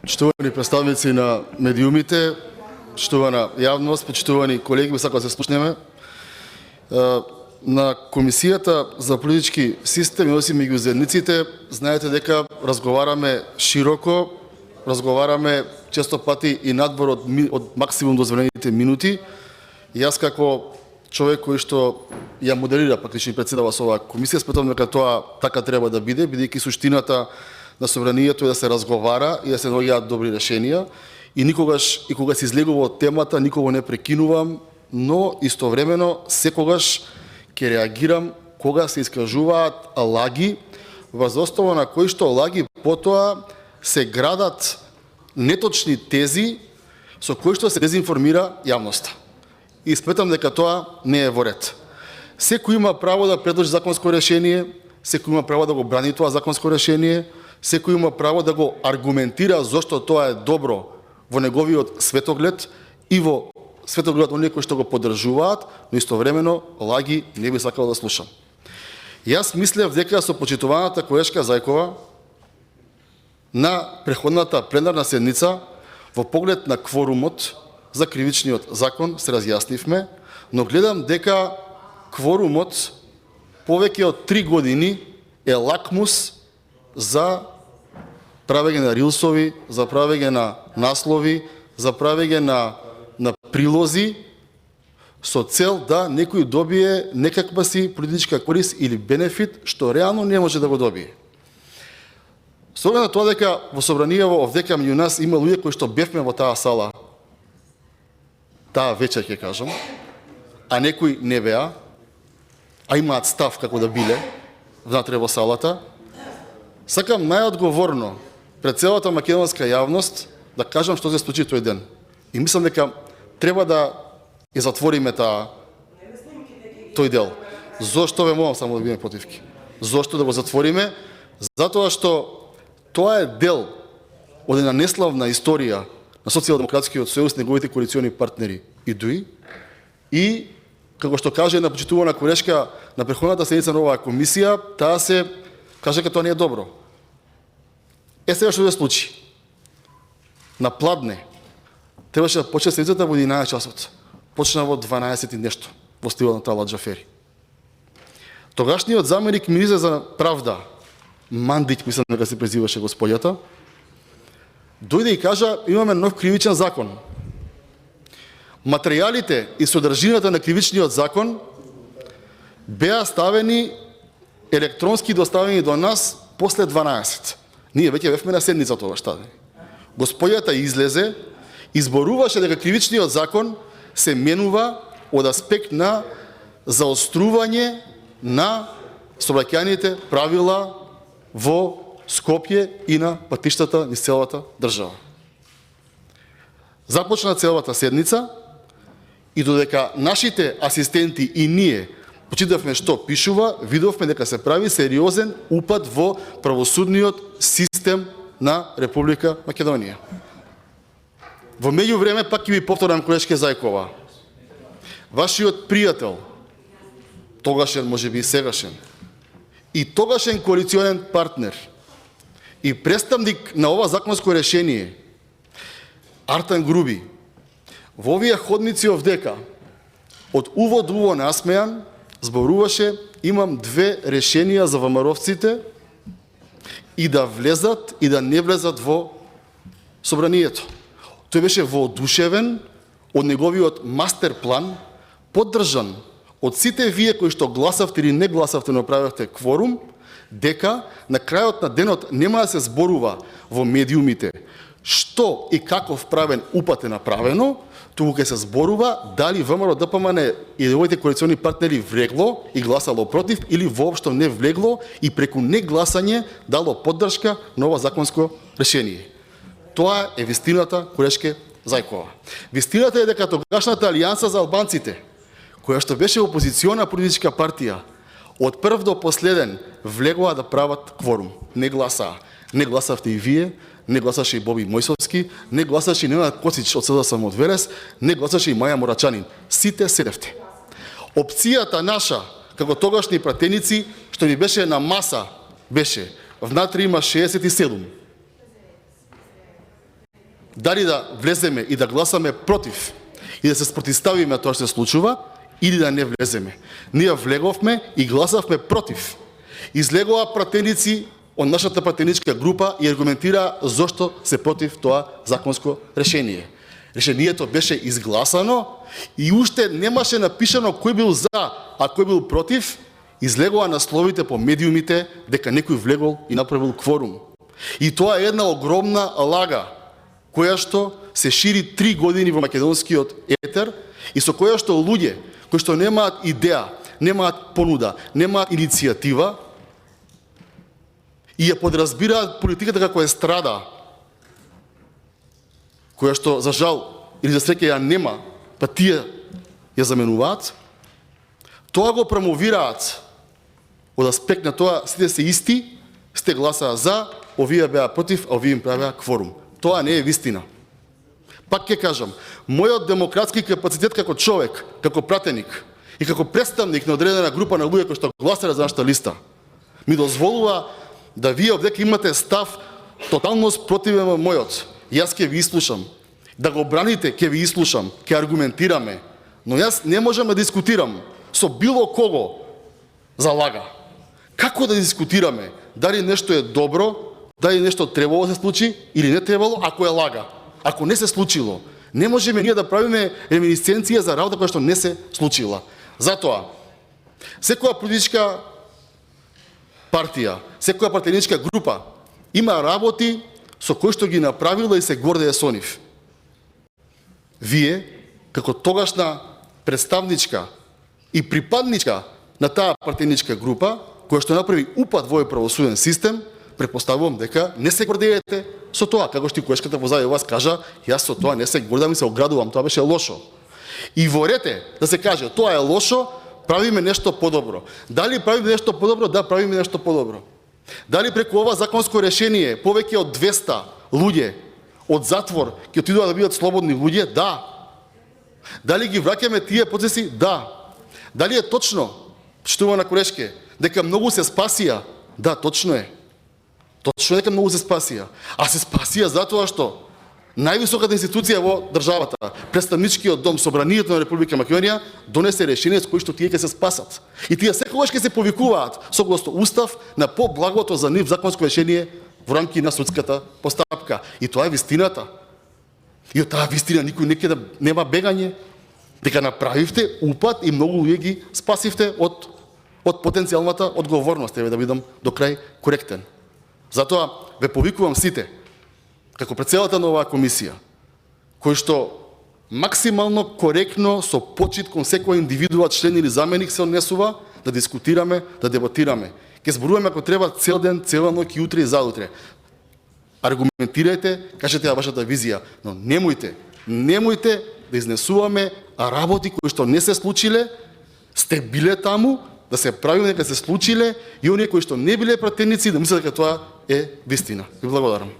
Почитувани представници на медиумите, почитувана јавност, почитувани колеги, би сакал да се слушнеме. На Комисијата за политички систем и односи меѓу заедниците, знаете дека разговараме широко, разговараме често пати и надвор од максимум дозволените минути. И јас како човек кој што ја модерира практично председава со оваа комисија, сметам дека тоа така треба да биде, бидејќи суштината на собранието е да се разговара и да се наоѓаат добри решенија. И никогаш, и кога се излегува од темата, никого не прекинувам, но истовремено секогаш ќе реагирам кога се искажуваат лаги, врз основа на кои што лаги потоа се градат неточни тези со кои што се дезинформира јавноста. И сметам дека тоа не е во ред. Секој има право да предложи законско решение, секој има право да го брани тоа законско решение, секој има право да го аргументира зошто тоа е добро во неговиот светоглед и во светоглед оние кои што го поддржуваат, но истовремено лаги не би сакал да слушам. Јас мислев дека со почитуваната колешка Зајкова на преходната пленарна седница во поглед на кворумот за кривичниот закон се разјаснивме, но гледам дека кворумот повеќе од 3 години е лакмус за правење на рилсови, за правење на наслови, за правење на прилози со цел да некој добие некаква си политичка корист или бенефит што реално не може да го добие. Со оглед на тоа дека во собраниево овдека меѓу нас има луѓе кои што бевме во таа сала таа вечер, ќе кажам, а некои не беа, а имаат став како да биле внатре во салата, сакам најодговорно пред целата македонска јавност да кажам што се случи тој ден. И мислам дека треба да ја затвориме тој дел. Зошто ве молам само да бидеме противки? Зошто да го затвориме? Затоа што тоа е дел од една неславна историја на Социјалдемократскиот сојуз, неговите коалициони партнери и ДУИ, и како што каже една почитувана колешка на преходната седница на оваа комисија, таа се каже дека тоа не е добро. Сега што се случи? На Пладне требаше да почне седницата во 11 часот. Почна во 12 и нешто, во стилот на Талат Џафери. Тогашниот заменик министер за правда, Мандик, мислам дека се презиваше господјата, дојде и кажа, имаме нов кривичен закон. Материјалите и содржината на кривичниот закон беа ставени електронски доставени до нас после 12. Ние веќе бевме на седница тоа што. Господјата излезе, изборуваше дека кривичниот закон се менува од аспект на заострување на сообраќајните правила во Скопје и на патиштата низ целата држава. Започна целата седница и додека нашите асистенти и ние почитавме што пишува, видовме дека се прави сериозен упад во правосудниот систем на Република Македонија. Во меѓувреме, пак ќе ви повторам, колешке Зајкова, вашиот пријател, тогашен, можеби и сегашен, и тогашен коалиционен партнер и представник на ова законско решение, Артан Груби, во овие ходници овдека, од увод до увод насмејан, зборуваше, имам 2 решенија за ВМРО-вците и да влезат и да не влезат во собранието. Тој беше воодушевен од неговиот мастер план, поддржан од сите вие кои што гласавте или не гласавте, но правевте кворум, дека на крајот на денот нема да се зборува во медиумите што и каков правен упат е направено, туку ќе се зборува дали ВМРО ДПМН и неговите коалициони партнери влегло и гласало против или воопшто не влегло и преку негласање дало поддршка на ова законско решение. Тоа е вистината, колешке Зајкова. Вистината е дека тогашната Алијанса за албанците, која што беше опозициона политичка партија, од прв до последен влегоа да прават кворум. Не гласаа. Не гласавте и вие, не гласаше и Боби Мојсовски, не гласаше и Ненад Коцич од СДСМ од Велес, не гласаше и Маја Морачанин. Сите седевте. Опцијата наша, како тогашни пратеници, што ни беше на маса, беше внатре има 67. дали да влеземе и да гласаме против и да се спротивставиме тоа што се случува, или да не влеземе. Ние влеговме и гласавме против. Излегоа пратеници од нашата пратеничка група и аргументира зошто се против тоа законско решение. Решението беше изгласано и уште немаше напишано кој бил за, а кој бил против. Излегоа насловите по медиумите дека некој влегол и направил кворум. И тоа е една огромна лага, која што се шири 3 години во македонскиот етер и со која што луѓе кои што немаат идеја, немаат понуда, немаат иницијатива и ја подразбираат политиката како е страда, која што за жал или за среќа ја нема, па тие ја заменуваат, тоа го промовираат од аспект на тоа сите се исти, сте гласаа за, овие беа против, а овие им правеа кворум. Тоа не е вистина. Пак ќе кажам, мојот демократски капацитет како човек, како пратеник и како представник на одредена група на луѓе кои што гласале за нашата листа, ми дозволува да вие овдека имате став тотално спротивен во мојот. Јас ќе ви слушам. Да го браните, ќе ви слушам, ќе аргументираме, но јас не можам да дискутирам со било кого за лага. Како да дискутираме дали нешто е добро, дали нешто требало да се случи или не требало, ако е лага? Ако не се случило, не можеме ние да правиме реминисценција за работа која што не се случила. Затоа, секоја политичка партија, секоја пратеничка група има работи со кои што ги направила и се гордее со нив. Вие, како тогашна представничка и припадничка на таа пратеничка група, која што направи упад во правосуден систем, претпоставувам дека не се гордеете со тоа, како што и колешката позади вас кажа, јас со тоа не се гордам и се оградувам, тоа беше лошо. И ворете да се каже, тоа е лошо, правиме нешто подобро. Дали правиме нешто подобро? Да, правиме нешто подобро. Дали преку ова законско решение повеќе од 200 луѓе од затвор ќе отидоа да бидат слободни луѓе? Да. Дали ги враќаме тие процеси? Да. Дали е точно, почитувана колешке, дека многу се спасија? Да, точно е. Точно дека многу се спасија. А се спасија затоа што највисоката институција во државата, представничкиот дом, Собранието на Република Македонија, донесе решение со кои што тие ќе се спасат. И тие секогаш ќе се повикуваат согласно устав на поблагото за нив законско решение во рамки на судската постапка. И тоа е вистината. И од таа вистина никој не ќе да нема бегање. Дека направивте упад и многу луѓе ги спасивте од потенцијалната одговорност. Еве да бидам до крај коректен. Затоа ве повикувам сите, како председател на оваа комисија, кој што максимално коректно со почит кон секој индивидуа, член или заменик се однесува, да дискутираме, да дебатираме. Ќе зборуваме ако треба цел ден, цела ноќ и утре и заутре. Аргументирајте, кажете ја вашата визија, но немојте да изнесуваме работи кои што не се случиле, сте биле таму, да се правиме дека се случиле и оние кои што не биле пратеници да мислат дека тоа е вистина. Ви благодарам.